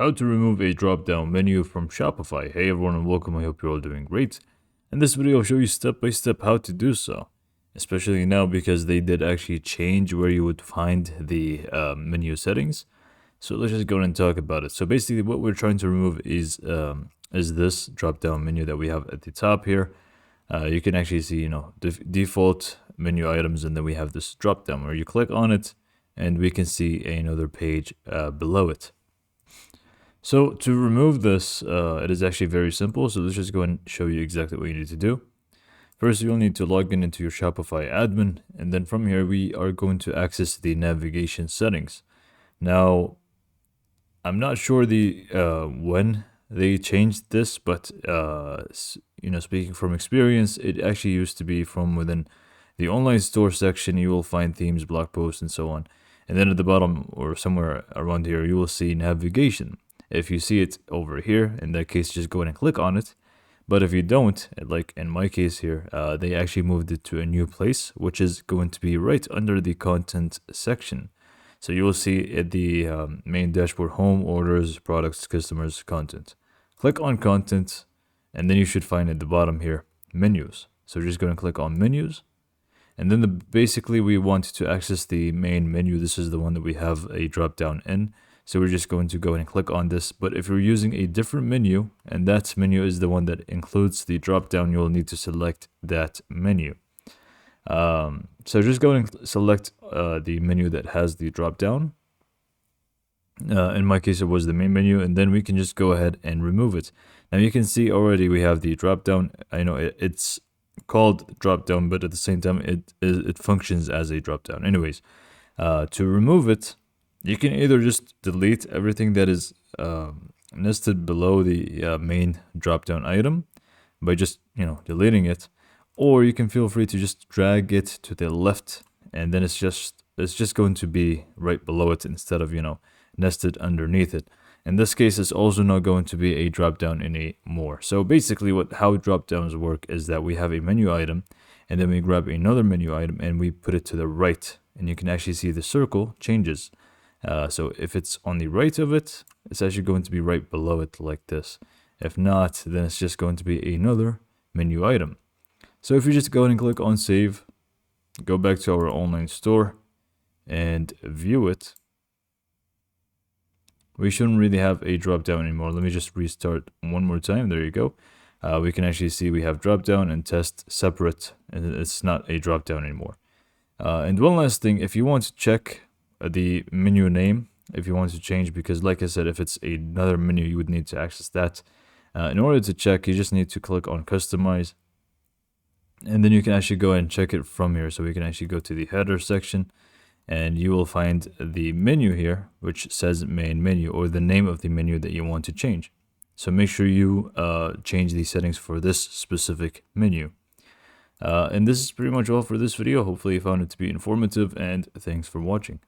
How to remove a drop-down menu from Shopify. Hey everyone and welcome, I hope you're all doing great. In this video I'll show you step by step how to do so. Especially now because they did actually change where you would find the menu settings. So let's just go ahead and talk about it. So basically what we're trying to remove is this drop-down menu that we have at the top here. You can actually see, default menu items, and then we have this drop-down where you click on it and we can see another page below it. So to remove this, it is actually very simple. So let's just go and show you exactly what you need to do. First, you'll need to log in into your Shopify admin, and then from here, we are going to access the navigation settings. Now, I'm not sure when they changed this, but speaking from experience, it actually used to be from within the online store section. You will find themes, blog posts, and so on. And then at the bottom or somewhere around here, you will see navigation. If you see it over here, in that case, just go ahead and click on it. But if you don't, like in my case here, they actually moved it to a new place, which is going to be right under the content section. So you will see at the main dashboard, home, orders, products, customers, content. Click on content, and then you should find at the bottom here, menus. So just go and click on menus. And then basically we want to access the main menu. This is the one that we have a drop down in. So we're just going to go and click on this. But if you're using a different menu, and that menu is the one that includes the drop down, you'll need to select that menu. So just go and select the menu that has the drop down. In my case, it was the main menu, and then we can just go ahead and remove it. Now you can see already we have the drop down. I know it's called drop down, but at the same time, it functions as a drop down. Anyways, to remove it, you can either just delete everything that is nested below the main drop-down item by just deleting it, or you can feel free to just drag it to the left, and then it's just going to be right below it instead of nested underneath it. In this case, it's also not going to be a drop-down anymore. So basically, how drop-downs work is that we have a menu item, and then we grab another menu item and we put it to the right, and you can actually see the circle changes. So if it's on the right of it, it's actually going to be right below it like this. If not, then it's just going to be another menu item. So if you just go ahead and click on save, go back to our online store and view it, we shouldn't really have a drop down anymore. Let me just restart one more time. There you go. We can actually see we have drop down and test separate, and it's not a drop down anymore. And one last thing, if you want to check the menu name, if you want to change, because like I said, if it's another menu, you would need to access that. In order to check, you just need to click on customize, and then you can actually go and check it from here. So we can actually go to the header section, and you will find the menu here, which says main menu, or the name of the menu that you want to change. So make sure you change the settings for this specific menu. And this is pretty much all for this video. Hopefully you found it to be informative, and thanks for watching.